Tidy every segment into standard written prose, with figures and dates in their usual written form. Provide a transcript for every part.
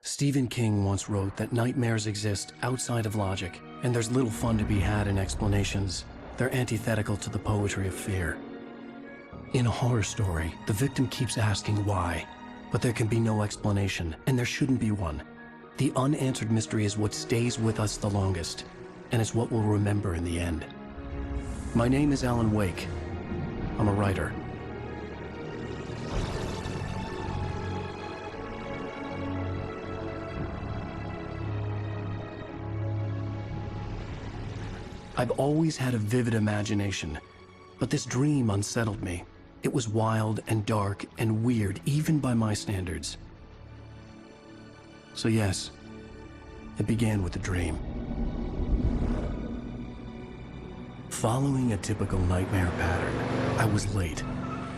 Stephen King once wrote that nightmares exist outside of logic, and there's little fun to be had in explanations. They're antithetical to the poetry of fear. In a horror story, the victim keeps asking why, but there can be no explanation, and there shouldn't be one. The unanswered mystery is what stays with us the longest, and it's what we'll remember in the end. My name is Alan Wake. I'm a writer. I've always had a vivid imagination, but this dream unsettled me. It was wild and dark and weird, even by my standards. So yes, it began with a dream. Following a typical nightmare pattern, I was late,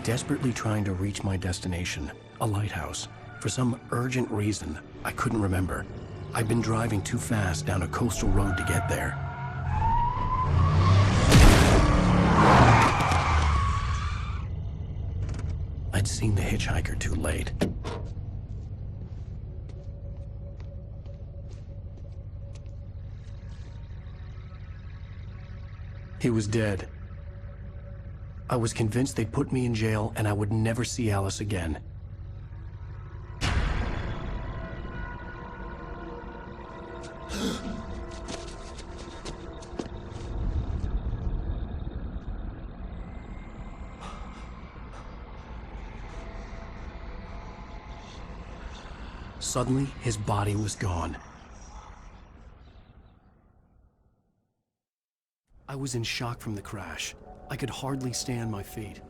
desperately trying to reach my destination, a lighthouse. For some urgent reason, I couldn't remember. I'd been driving too fast down a coastal road to get there. I'd seen the hitchhiker too late. He was dead. I was convinced they'd put me in jail and I would never see Alice again. Suddenly, his body was gone. I was in shock from the crash. I could hardly stay on my feet.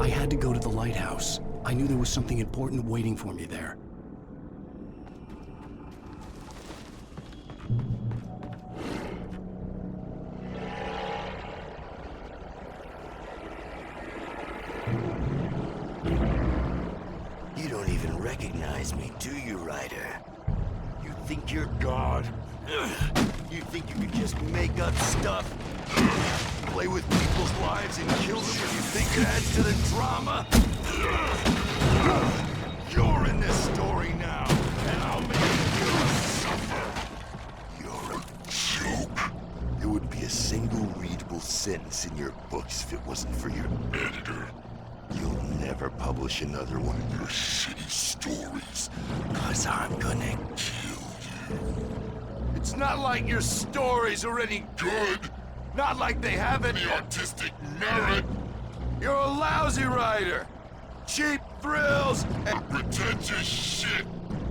I had to go to the lighthouse. I knew there was something important waiting for me there. You don't even recognize me, do you, Ryder? You think you're God? You think you can just make up stuff? Play with people's lives and kill them when you think it adds to the drama? You're in this story now, and I'll make you suffer. You're a joke. There wouldn't be a single readable sentence in your books if it wasn't for your editor. You'll never publish another one of your shitty stories, 'cause I'm gonna kill you. It's not like your stories are any good. Not like they have any artistic merit. You're a lousy writer. Cheap thrills and pretentious shit.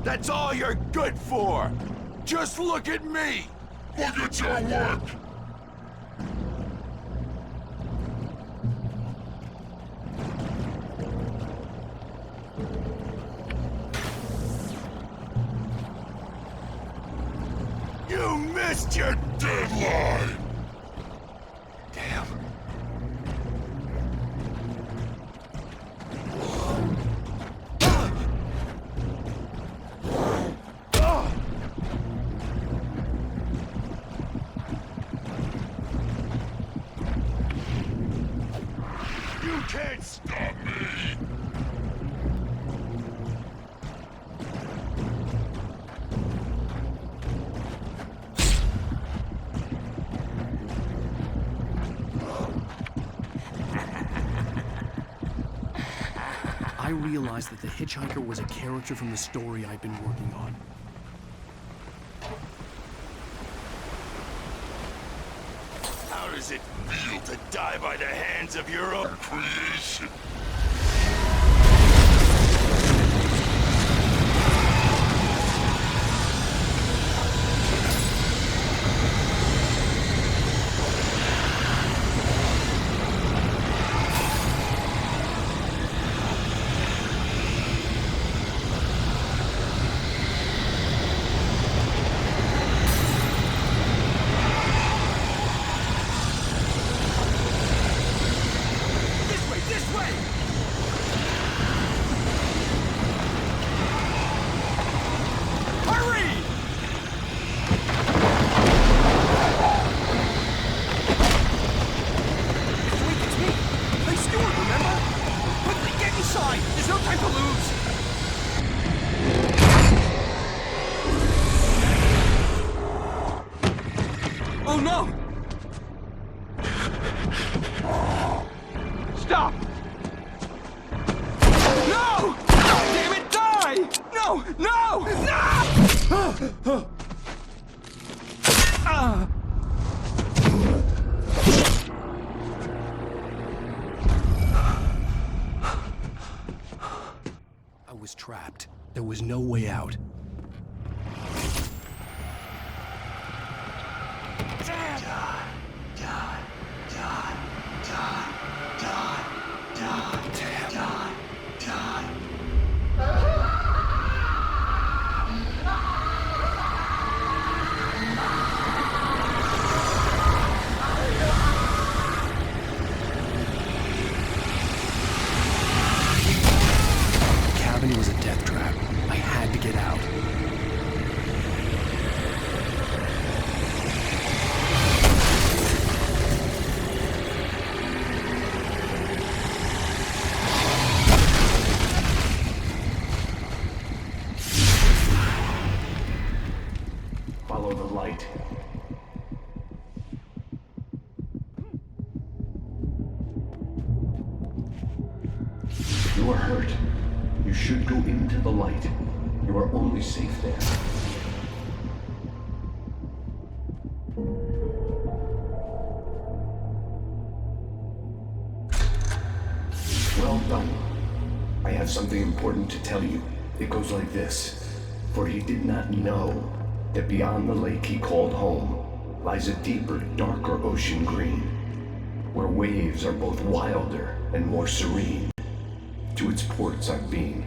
That's all you're good for. Just look at me. Look at your work. You missed your deadline. Damn. You can't stop me. I realized that the hitchhiker was a character from the story I'd been working on. How does it feel to die by the hands of your own creation? Stop! No! Damn it, die! No! No! No! I was trapped. There was no way out. The cabin was a death trap. I had to get out. Follow the light. You are hurt. You should go into the light. You are only safe there. Well done. I have something important to tell you. It goes like this. For he did not know that beyond the lake he called home lies a deeper, darker ocean green, where waves are both wilder and more serene. To its ports I've been.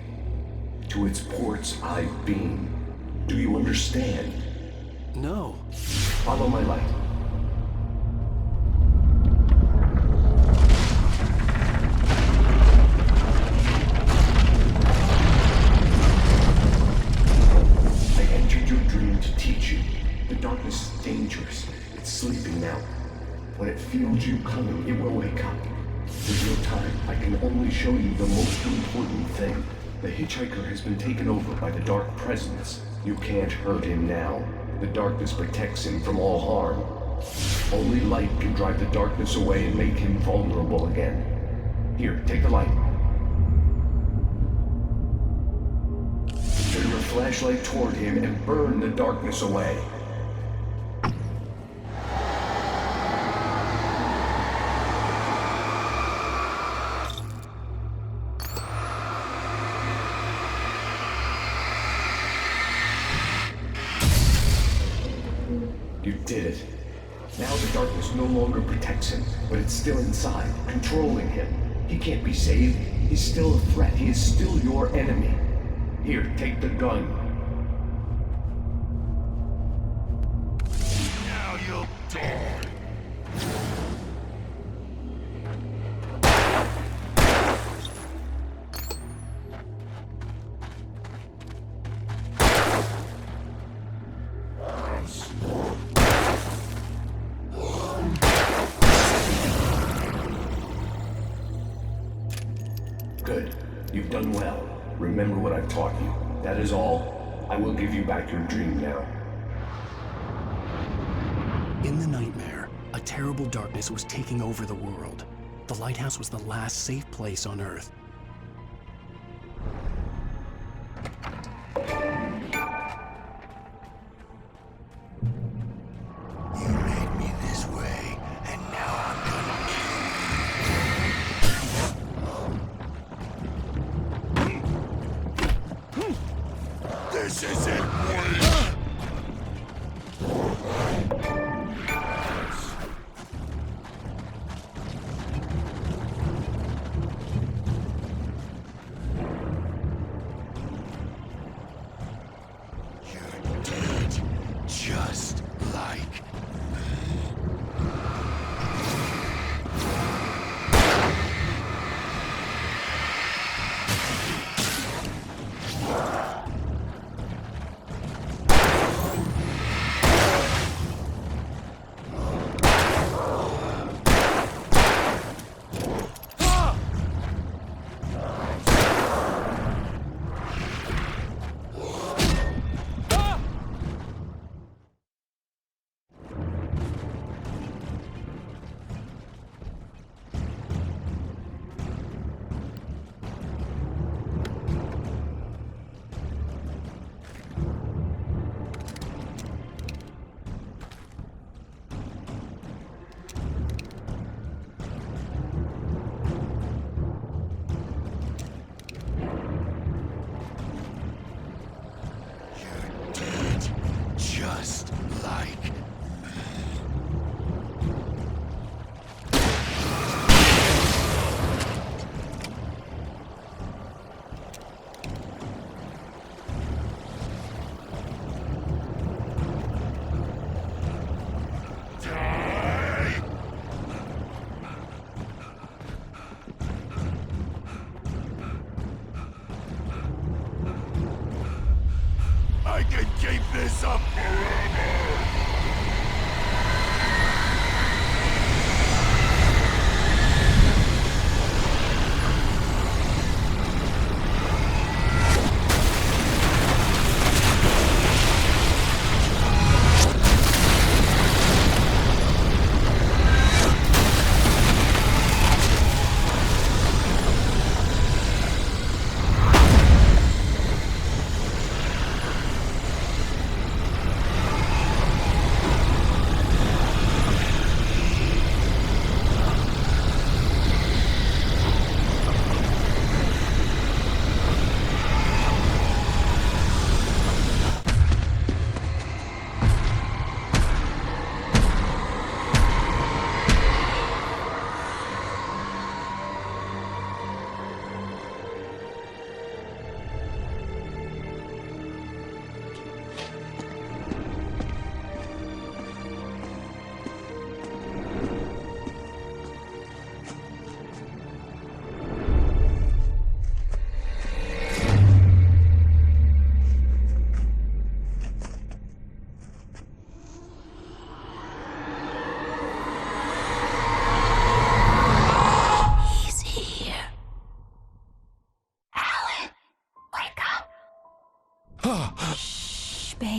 To its ports I've been. Do you understand? No. Follow my light. I entered your dream to teach you. The darkness is dangerous. It's sleeping now. When it feels you coming, it will wake up. There's no time. I can only show you the most important thing. The hitchhiker has been taken over by the dark presence. You can't hurt him now. The darkness protects him from all harm. Only light can drive the darkness away and make him vulnerable again. Here, take the light. Turn your flashlight toward him and burn the darkness away. You did it. Now the darkness no longer protects him, but it's still inside, controlling him. He can't be saved. He's still a threat. He is still your enemy. Here, take the gun. Now you'll die. Good. You've done well. Remember what I've taught you. That is all. I will give you back your dream now. In the nightmare, a terrible darkness was taking over the world. The lighthouse was the last safe place on Earth. You made me this way, and now I'm gonna kill you. This isn't worth.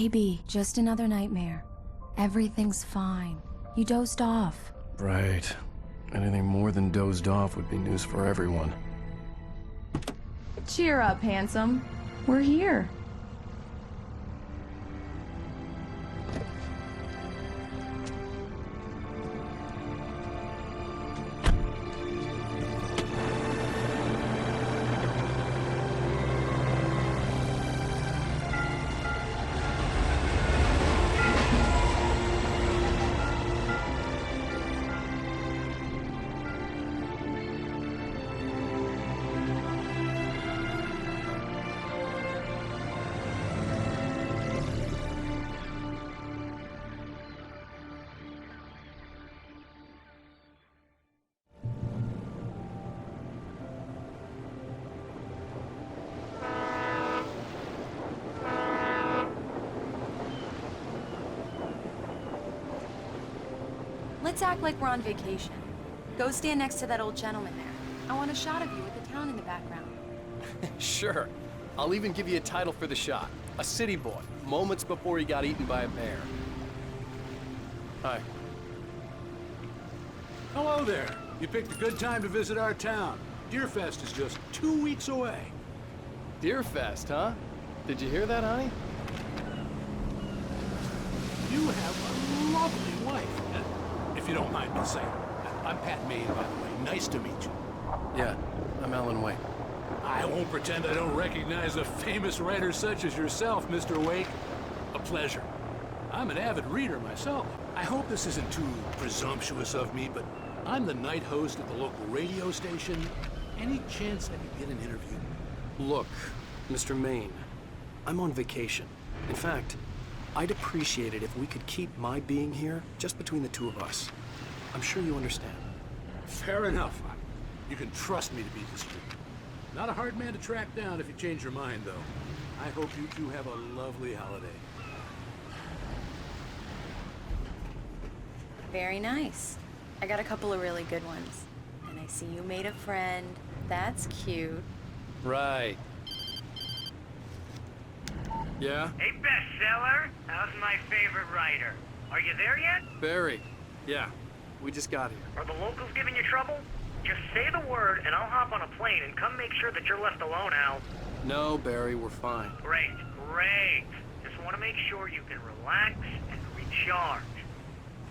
Baby, just another nightmare. Everything's fine. You dozed off. Right. Anything more than dozed off would be news for everyone. Cheer up, handsome. We're here. Let's act like we're on vacation. Go stand next to that old gentleman there. I want a shot of you with the town in the background. Sure. I'll even give you a title for the shot. A city boy, moments before he got eaten by a bear. Hi. Hello there. You picked a good time to visit our town. Deerfest is just 2 weeks away. Deerfest, huh? Did you hear that, honey? You have a lovely wife. If you don't mind me saying. I'm Pat Maine, by the way. Nice to meet you. Yeah, I'm Alan Wake. I won't pretend I don't recognize a famous writer such as yourself, Mr. Wake. A pleasure. I'm an avid reader myself. I hope this isn't too presumptuous of me, but I'm the night host at the local radio station. Any chance I could get an interview? Look, Mr. Maine, I'm on vacation. In fact, I'd appreciate it if we could keep my being here just between the two of us. I'm sure you understand. Fair enough. You can trust me to be discreet. Not a hard man to track down if you change your mind, though. I hope you two have a lovely holiday. Very nice. I got a couple of really good ones. And I see you made a friend. That's cute. Right. Yeah? Hey, bestseller! How's my favorite writer? Are you there yet? Barry. Yeah, we just got here. Are the locals giving you trouble? Just say the word and I'll hop on a plane and come make sure that you're left alone, Al. No, Barry, we're fine. Great, great. Just want to make sure you can relax and recharge.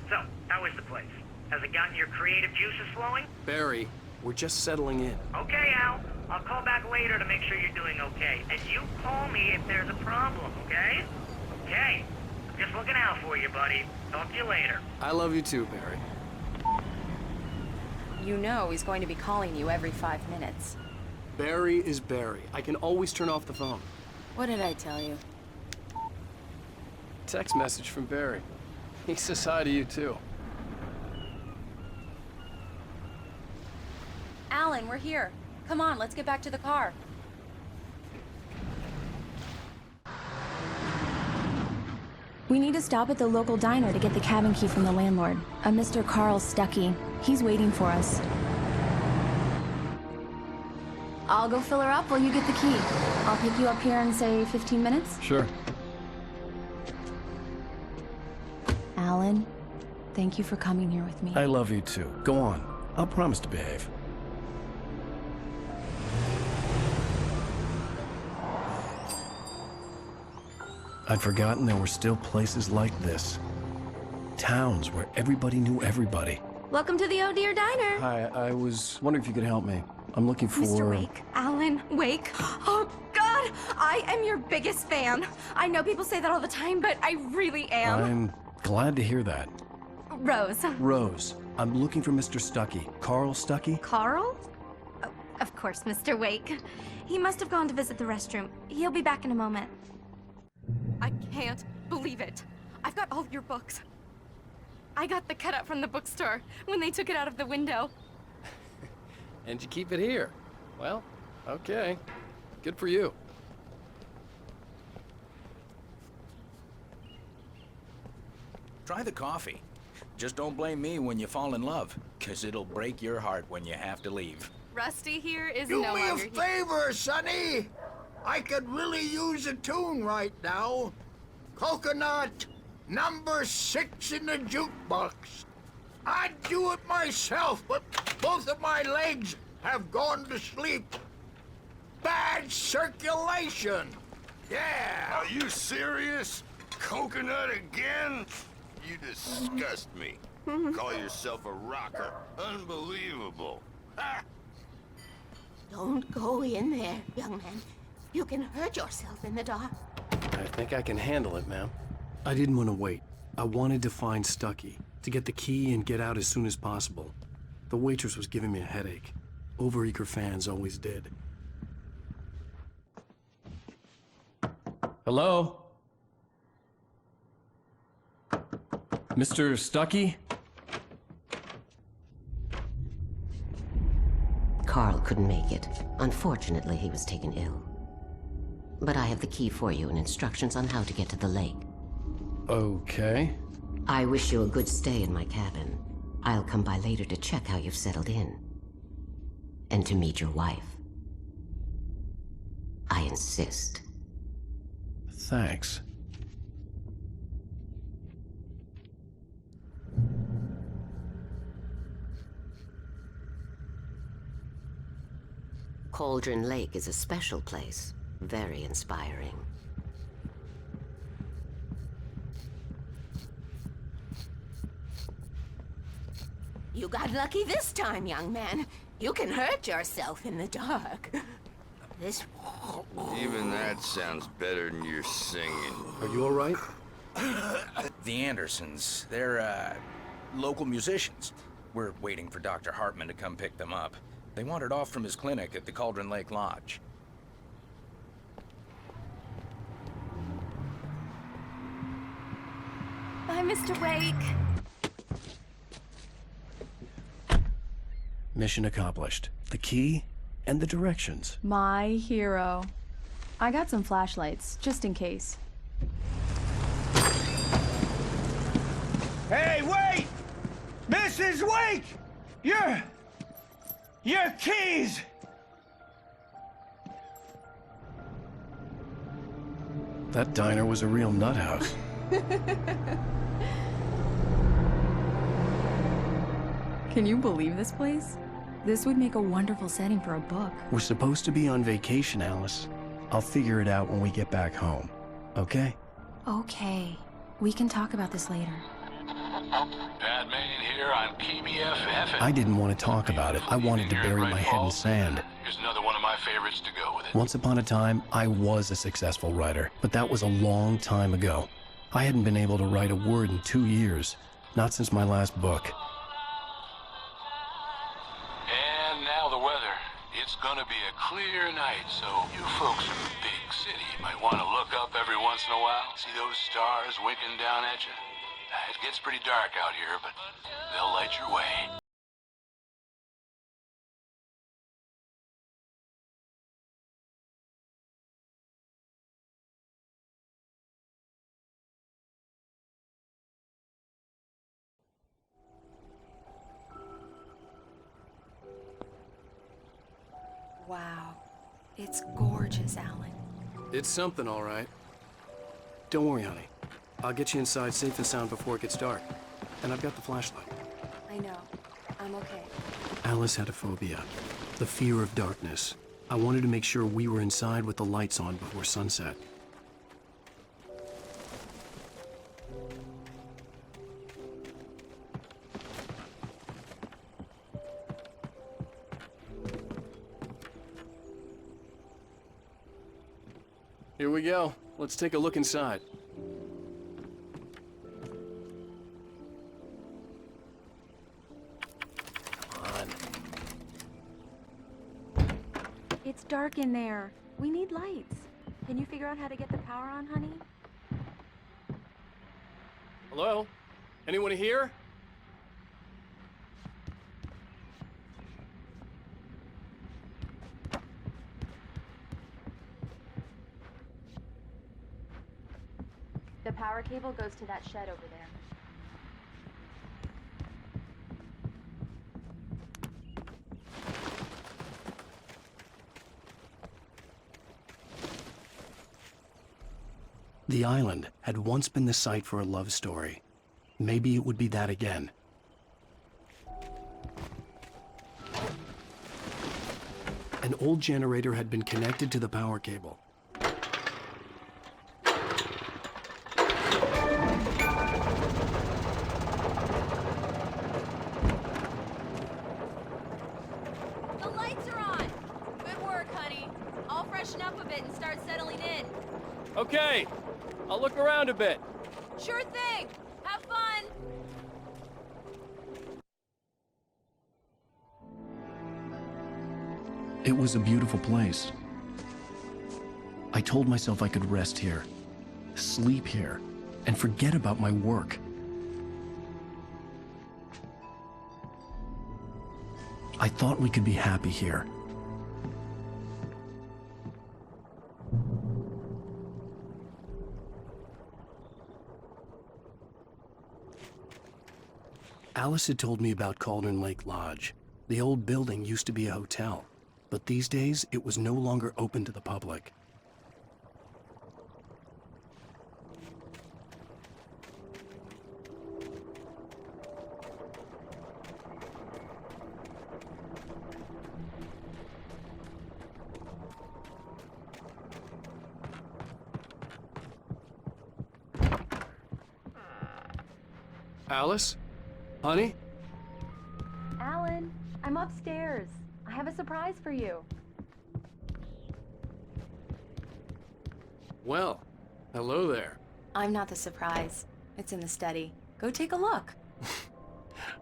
So, how is the place? Has it gotten your creative juices flowing? Barry, we're just settling in. Okay, Al. I'll call back later to make sure you're doing okay. And you call me if there's a problem, okay? Okay. I'm just looking out for you, buddy. Talk to you later. I love you too, Barry. You know he's going to be calling you every 5 minutes. Barry is Barry. I can always turn off the phone. What did I tell you? Text message from Barry. He says hi to you too. Alan, we're here. Come on, let's get back to the car. We need to stop at the local diner to get the cabin key from the landlord, a Mr. Carl Stuckey. He's waiting for us. I'll go fill her up while you get the key. I'll pick you up here in, say, 15 minutes? Sure. Alan, thank you for coming here with me. I love you too. Go on. I'll promise to behave. I'd forgotten there were still places like this. Towns where everybody knew everybody. Welcome to the Oh Dear Diner. Hi, I was wondering if you could help me. I'm looking for... Mr. Wake. Alan Wake. Oh, God! I am your biggest fan. I know people say that all the time, but I really am. I'm glad to hear that. Rose. Rose, I'm looking for Mr. Stuckey. Carl Stuckey? Carl? Oh, of course, Mr. Wake. He must have gone to visit the restroom. He'll be back in a moment. I can't believe it. I've got all your books. I got the cutout from the bookstore when they took it out of the window. And you keep it here. Well, okay. Good for you. Try the coffee. Just don't blame me when you fall in love, 'cause it'll break your heart when you have to leave. Rusty here is Do no me a longer here. favor, Sonny. I could really use a tune right now. Coconut, number 6 in the jukebox. I'd do it myself, but both of my legs have gone to sleep. Bad circulation. Yeah. Are you serious? Coconut again? You disgust me. Call yourself a rocker. Unbelievable. Ha! Don't go in there, young man. You can hurt yourself in the dark. I think I can handle it, ma'am. I didn't want to wait. I wanted to find Stucky, to get the key and get out as soon as possible. The waitress was giving me a headache. Overeager fans always did. Hello? Mr. Stucky? Carl couldn't make it. Unfortunately, he was taken ill. But I have the key for you and instructions on how to get to the lake. Okay. I wish you a good stay in my cabin. I'll come by later to check how you've settled in. And to meet your wife. I insist. Thanks. Cauldron Lake is a special place. Very inspiring. You got lucky this time, young man. You can hurt yourself in the dark. This... Even that sounds better than your singing. Are you all right? The Andersons, they're, local musicians. We're waiting for Dr. Hartman to come pick them up. They wandered off from his clinic at the Cauldron Lake Lodge. Bye, Mr. Wake. Mission accomplished. The key and the directions. My hero. I got some flashlights, just in case. Hey, wait! Mrs. Wake! Your keys! That diner was a real nut house. Can you believe this place? This would make a wonderful setting for a book. We're supposed to be on vacation, Alice. I'll figure it out when we get back home. Okay? Okay. We can talk about this later. Pat Main here on KBFF. I didn't want to talk about it. I wanted to bury my head in sand. Here's another one of my favorites to go with it. Once upon a time, I was a successful writer, but that was a long time ago. I hadn't been able to write a word in 2 years. Not since my last book. And now the weather. It's gonna be a clear night, so you folks in the big city might want to look up every once in a while. See those stars winking down at you? It gets pretty dark out here, but they'll light your way. Wow. It's gorgeous, Alan. It's something, all right. Don't worry, honey. I'll get you inside safe and sound before it gets dark. And I've got the flashlight. I know. I'm okay. Alice had a phobia. The fear of darkness. I wanted to make sure we were inside with the lights on before sunset. Here we go. Let's take a look inside. It's dark in there. We need lights. Can you figure out how to get the power on, honey? Hello? Anyone here? The power cable goes to that shed over there. The island had once been the site for a love story. Maybe it would be that again. An old generator had been connected to the power cable. The lights are on! Good work, honey. I'll freshen up a bit and start settling in. Okay, I'll look around a bit. Sure thing! Have fun! It was a beautiful place. I told myself I could rest here, sleep here, and forget about my work. I thought we could be happy here. Alice had told me about Cauldron Lake Lodge. The old building used to be a hotel, but these days it was no longer open to the public. Alice? Honey? Alan, I'm upstairs. I have a surprise for you. Well, hello there. I'm not the surprise. It's in the study. Go take a look.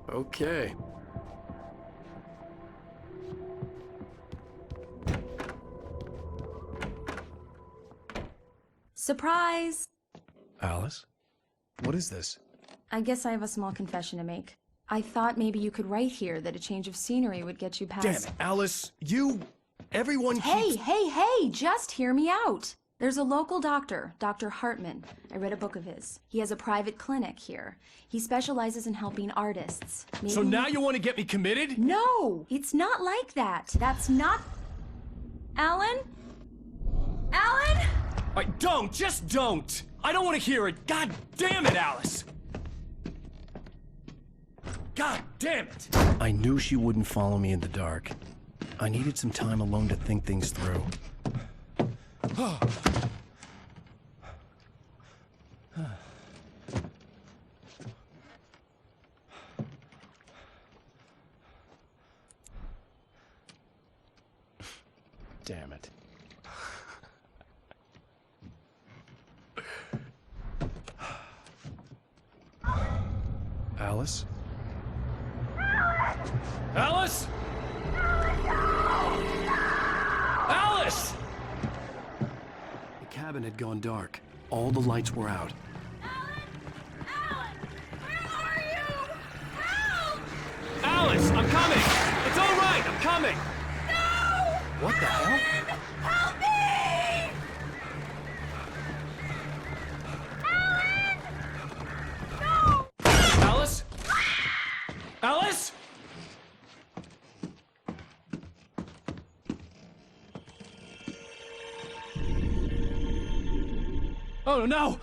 Okay. Surprise! Alice? What is this? I guess I have a small confession to make. I thought maybe you could write here that a change of scenery would get you past— Damn it, Alice! Everyone Hey, keeps— hey, just hear me out! There's a local doctor, Dr. Hartman. I read a book of his. He has a private clinic here. He specializes in helping artists. Maybe— So now you want to get me committed? No! It's not like that. That's not— Alan? Alan? Just don't! I don't want to hear it! God damn it, Alice! God damn it! I knew she wouldn't follow me in the dark. I needed some time alone to think things through. Damn it. Alice? Alice? Alice! The cabin had gone dark. All the lights were out. Alice, I'm coming! It's all right, I'm coming! No! What the hell? Help me! Alice? Alice? Oh no!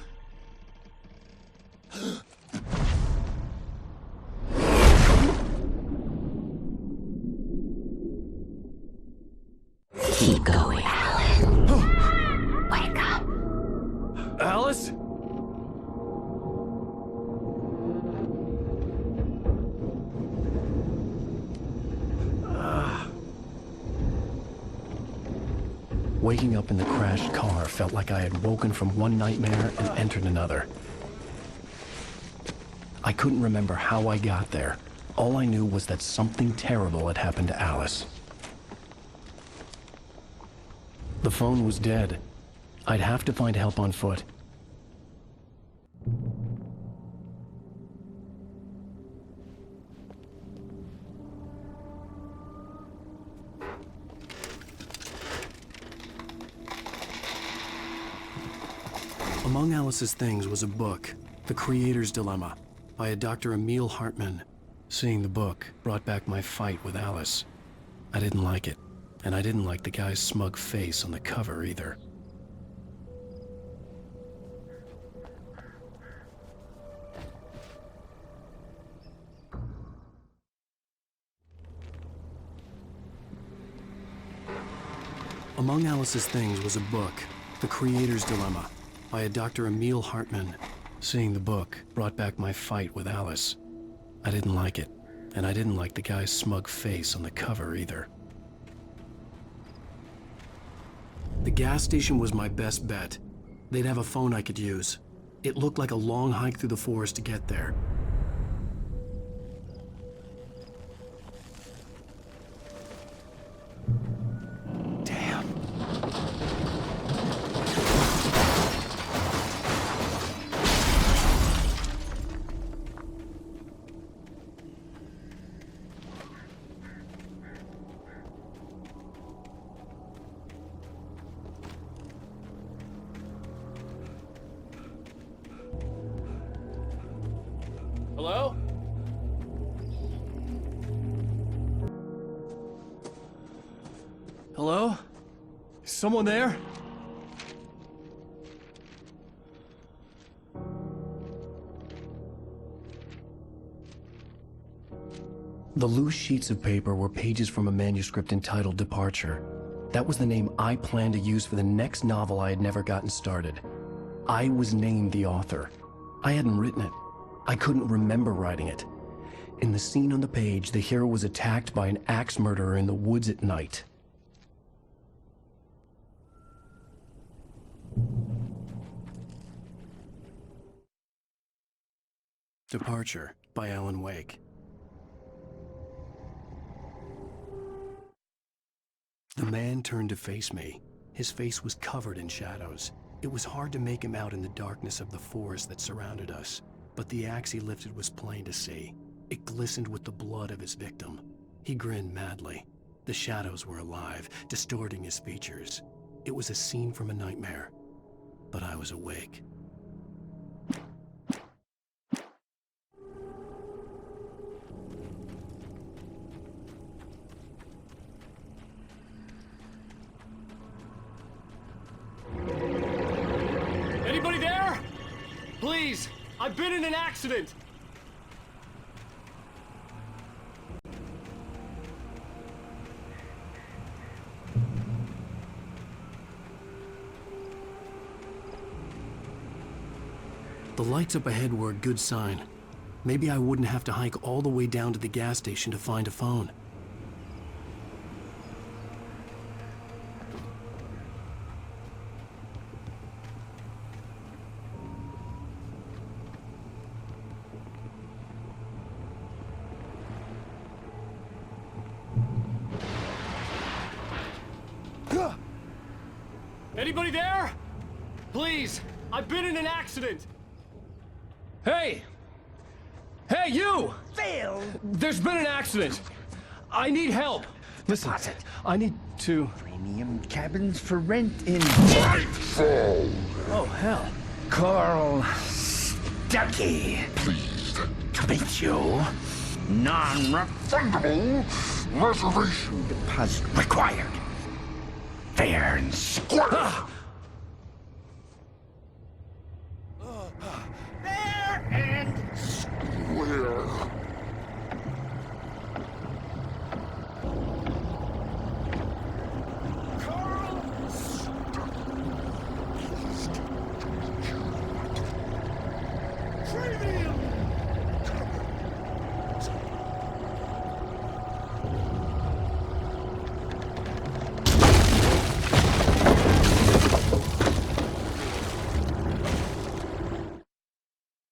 Keep going, Alan. Wake up. Alice? Waking up in the crashed car felt like I had woken from one nightmare and entered another. I couldn't remember how I got there. All I knew was that something terrible had happened to Alice. The phone was dead. I'd have to find help on foot. Among Alice's things was a book, The Creator's Dilemma, by a Dr. Emil Hartman. Seeing the book brought back my fight with Alice. I didn't like it, and I didn't like the guy's smug face on the cover either. Among Alice's things was a book, The Creator's Dilemma, by a Dr. Emil Hartman. Seeing the book brought back my fight with Alice. I didn't like it, and I didn't like the guy's smug face on the cover either. The gas station was my best bet. They'd have a phone I could use. It looked like a long hike through the forest to get there. Hello? Hello? Is someone there? The loose sheets of paper were pages from a manuscript entitled Departure. That was the name I planned to use for the next novel I had never gotten started. I was named the author. I hadn't written it. I couldn't remember writing it. In the scene on the page, the hero was attacked by an axe murderer in the woods at night. Departure by Alan Wake. The man turned to face me. His face was covered in shadows. It was hard to make him out in the darkness of the forest that surrounded us, but the axe he lifted was plain to see. It glistened with the blood of his victim. He grinned madly. The shadows were alive, distorting his features. It was a scene from a nightmare, but I was awake. Anybody there? Please, I've been in an accident. The lights up ahead were a good sign. Maybe I wouldn't have to hike all the way down to the gas station to find a phone. Anybody there? Please, I've been in an accident. Hey! Hey, you! Phil! There's been an accident. I need help. Listen, I need to... Premium cabins for rent in Nightfall! Oh, hell. Carl Stuckey. Pleased To meet you. Non-refundable reservation deposit required. Fair and square. Fair and square.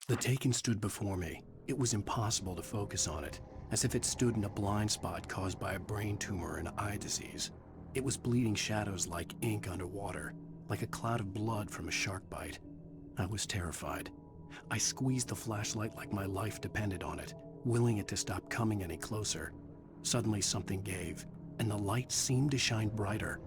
The Taken stood before me. It was impossible to focus on it, as if it stood in a blind spot caused by a brain tumor and eye disease. It was bleeding shadows like ink underwater, like a cloud of blood from a shark bite. I was terrified. I squeezed the flashlight like my life depended on it, willing it to stop coming any closer. Suddenly something gave, and the light seemed to shine brighter.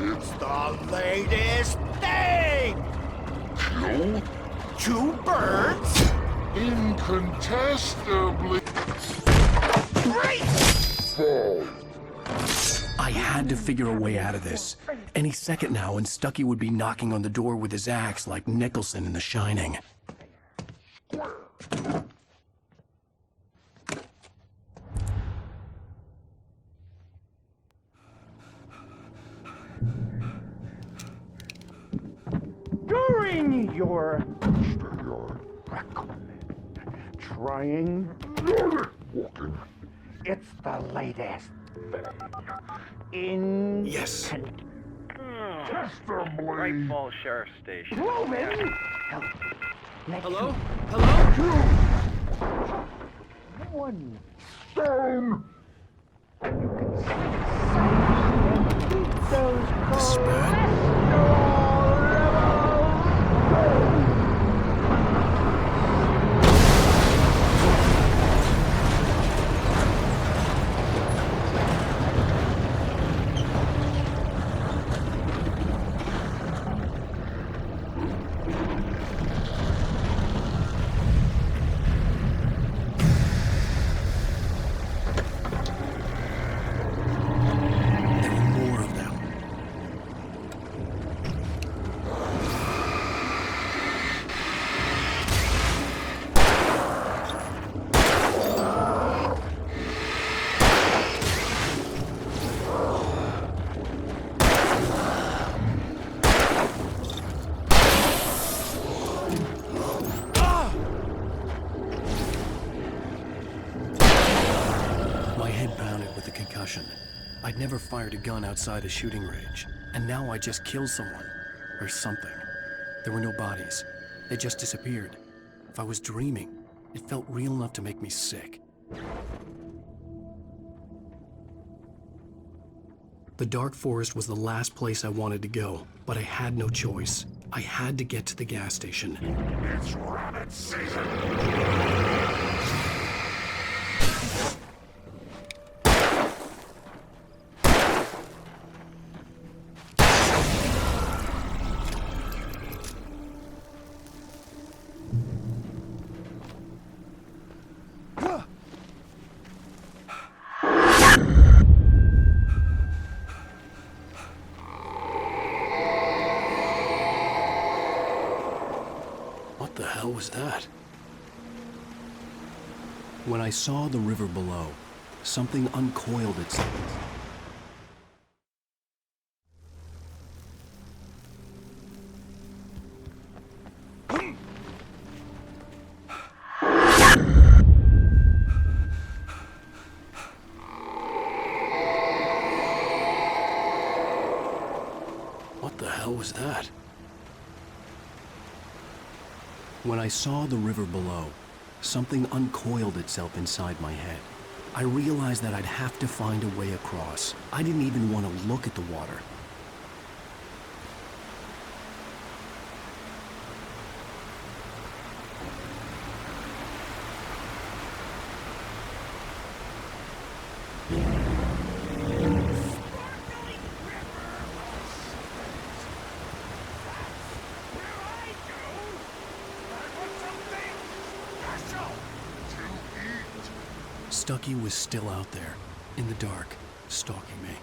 It's the latest thing! kill? 2 birds? Incontestably. Fall. I had to figure a way out of this. Any second now, and Stucky would be knocking on the door with his axe like Nicholson in The Shining. During your trying Walking. it's the latest thing in Yes. Testimony. Falls Sheriff Station. Roman. Hello? Hello? One Stone. those There were more of them. My head pounded with the concussion. I'd never fired a gun outside a shooting range, and now I just killed someone. Or something. There were no bodies. They just disappeared. If I was dreaming, it felt real enough to make me sick. The dark forest was the last place I wanted to go, but I had no choice. I had to get to the gas station. It's rabbit season. What the hell was that? When I saw the river below, something uncoiled itself. What the hell was that? When I saw the river below, something uncoiled itself inside my head. I realized that I'd have to find a way across. I didn't even want to look at the water. Stucky was still out there, in the dark, stalking me.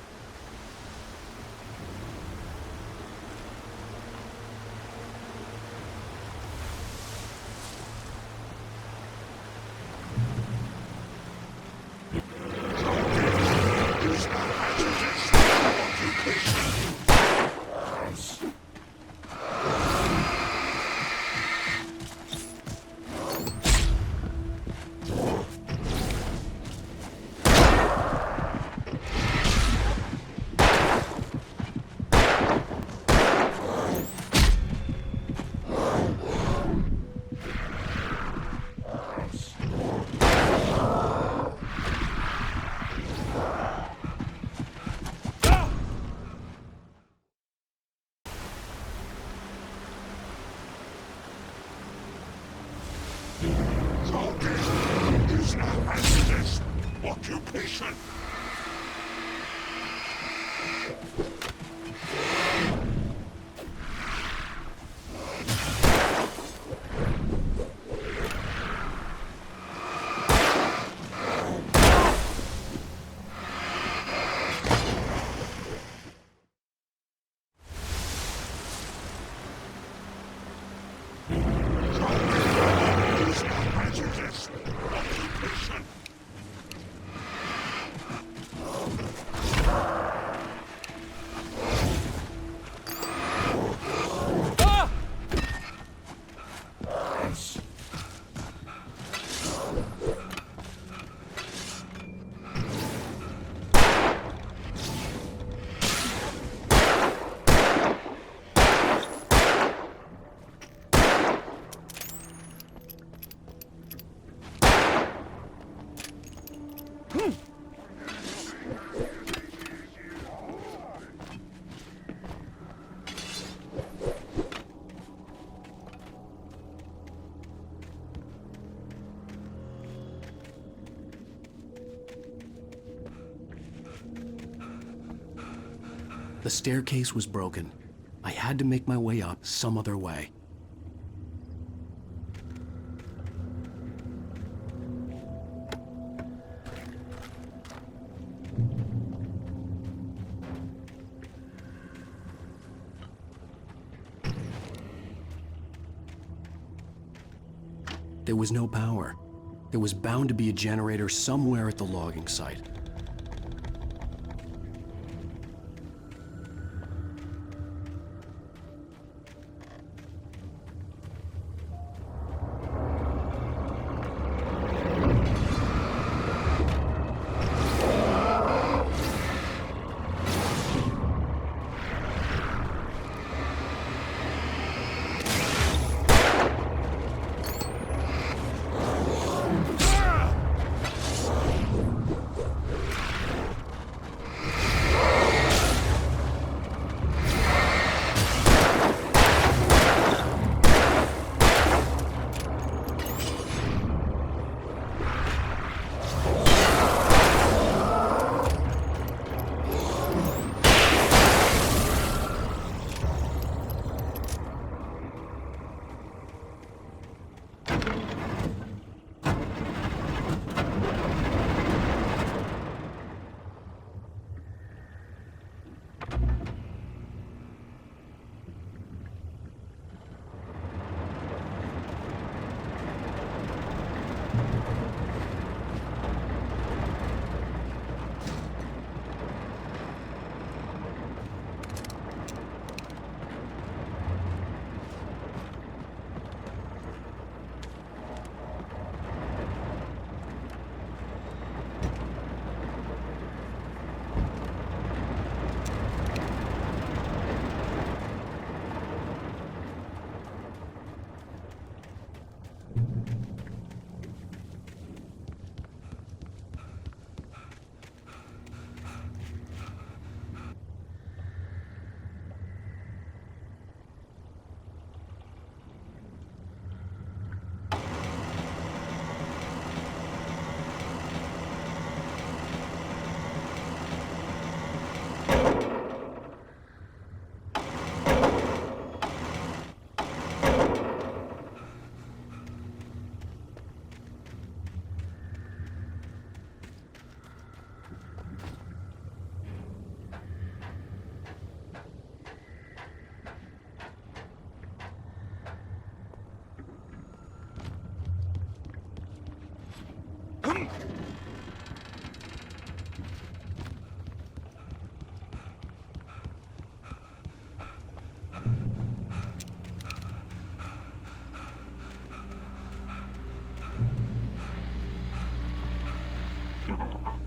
Is a hazardous occupation. The staircase was broken. I had to make my way up some other way. There was no power. There was bound to be a generator somewhere at the logging site.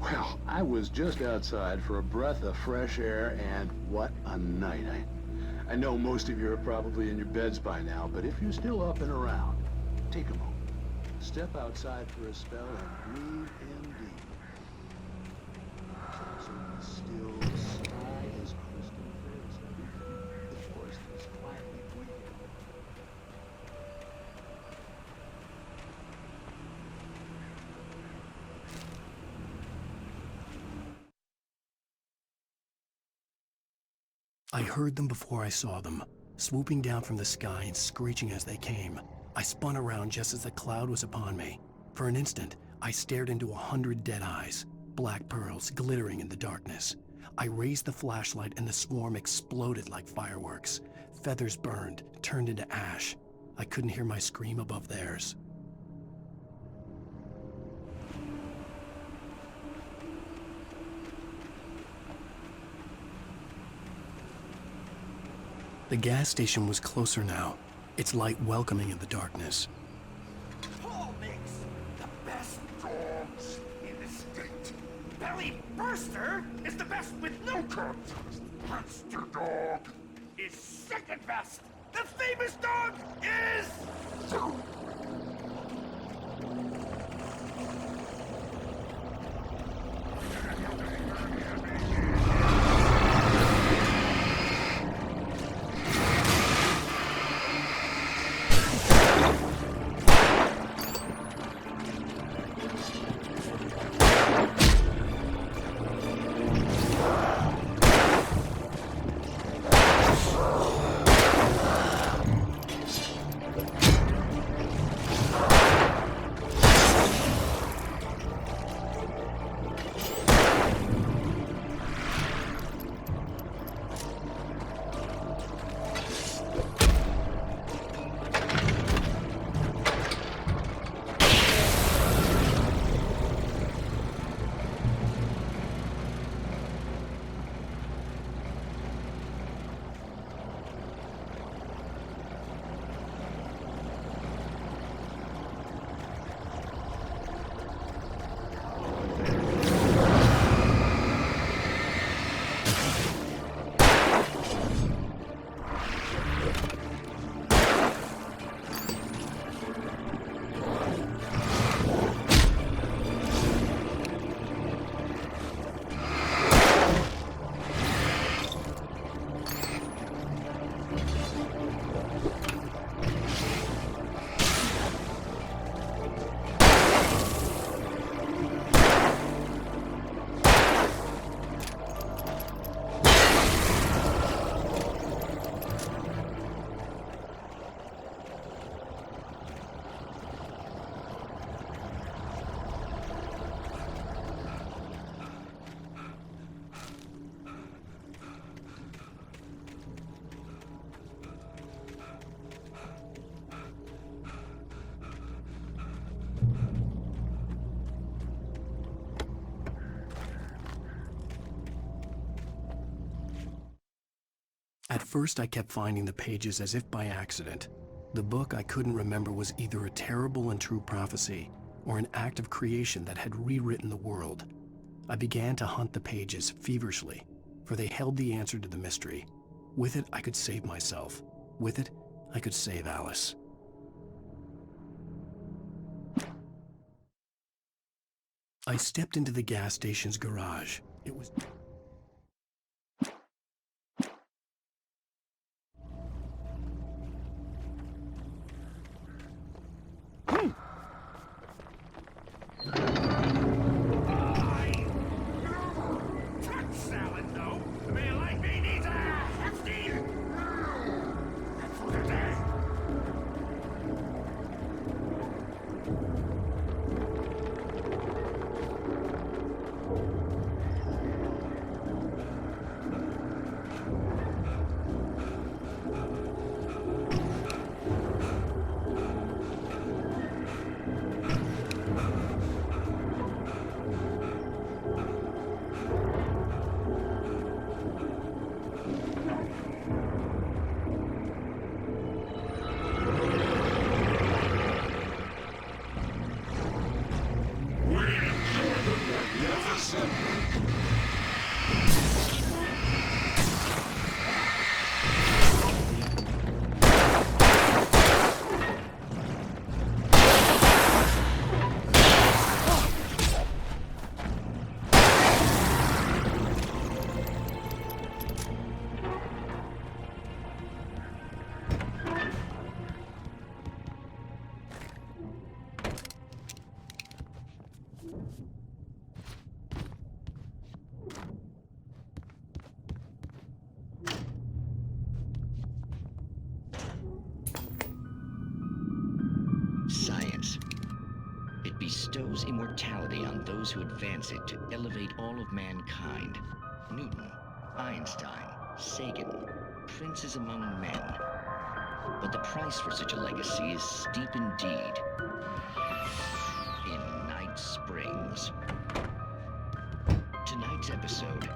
Well, I was just outside for a breath of fresh air, and what a night. I know most of you are probably in your beds by now, but if you're still up and around, take a moment. Step outside for a spell and breathe in deep. So the still sky is crystal clear as everything. The forest is quietly breathing. I heard them before I saw them, swooping down from the sky and screeching as they came. I spun around just as the cloud was upon me. For an instant, I stared into 100 dead eyes, black pearls glittering in the darkness. I raised the flashlight and the swarm exploded like fireworks. Feathers burned, turned into ash. I couldn't hear my scream above theirs. The gas station was closer now, its light welcoming in the darkness. Paul makes the best dogs in the state. Belly Burster is the best with no contest. Monster Dog is second best. The famous dog is... At first, I kept finding the pages as if by accident. The book I couldn't remember was either a terrible and true prophecy or an act of creation that had rewritten the world. I began to hunt the pages feverishly, for they held the answer to the mystery. With it, I could save myself. With it, I could save Alice. I stepped into the gas station's garage. It was... Salad, though. A man like me needs a hefty... food a day. Science. It bestows immortality on those who advance it to elevate all of mankind. Newton, Einstein, Sagan, princes among men. But the price for such a legacy is steep indeed. In Night Springs. Tonight's episode.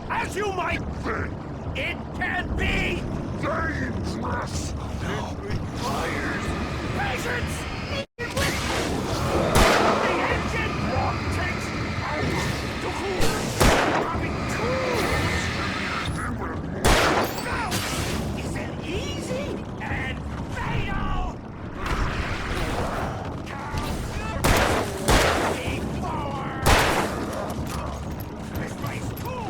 As you might think, it can be dangerous. It requires patience. The engine block takes hours to cool. Dropping tools. Now, is it easy and fatal? Big power. This place cool.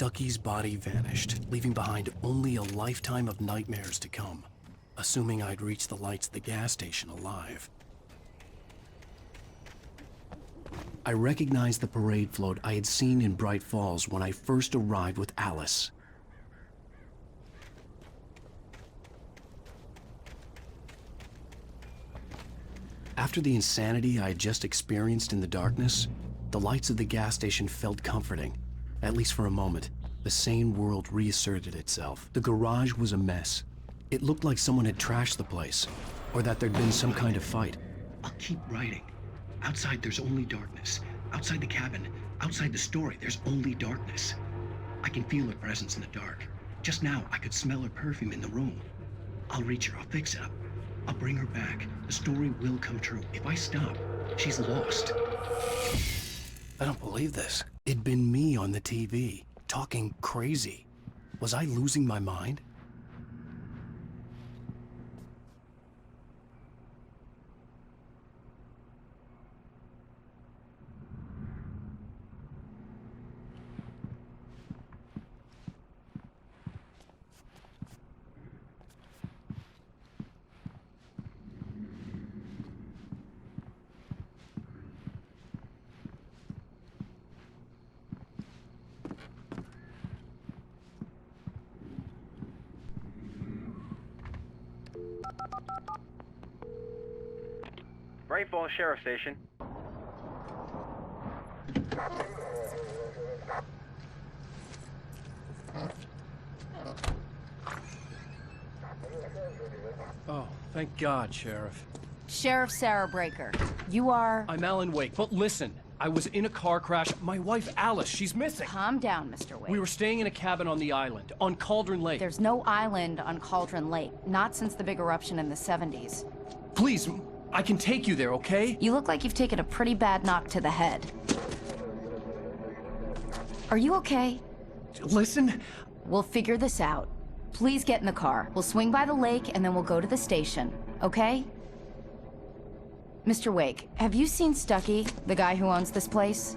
Stucky's body vanished, leaving behind only a lifetime of nightmares to come, assuming I'd reach the lights at the gas station alive. I recognized the parade float I had seen in Bright Falls when I first arrived with Alice. After the insanity I had just experienced in the darkness, the lights of the gas station felt comforting, at least for a moment. The sane world reasserted itself. The garage was a mess. It looked like someone had trashed the place, or that there'd been some kind of fight. I'll keep writing. Outside, there's only darkness. Outside the cabin, outside the story, there's only darkness. I can feel her presence in the dark. Just now, I could smell her perfume in the room. I'll reach her, I'll fix it up. I'll bring her back. The story will come true. If I stop, she's lost. I don't believe this. It'd been me on the TV, talking crazy. Was I losing my mind? Bright Falls Sheriff Station. Oh, thank God, Sheriff. Sheriff Sarah Breaker. You are... I'm Alan Wake, but listen. I was in a car crash. My wife, Alice, she's missing. Calm down, Mr. Wake. We were staying in a cabin on the island, on Cauldron Lake. There's no island on Cauldron Lake. Not since the big eruption in the 70s. Please, I can take you there, okay? You look like you've taken a pretty bad knock to the head. Are you okay? Listen. We'll figure this out. Please get in the car. We'll swing by the lake and then we'll go to the station, okay? Mr. Wake, have you seen Stucky, the guy who owns this place?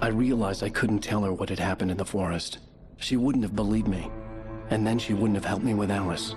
I realized I couldn't tell her what had happened in the forest. She wouldn't have believed me. And then she wouldn't have helped me with Alice.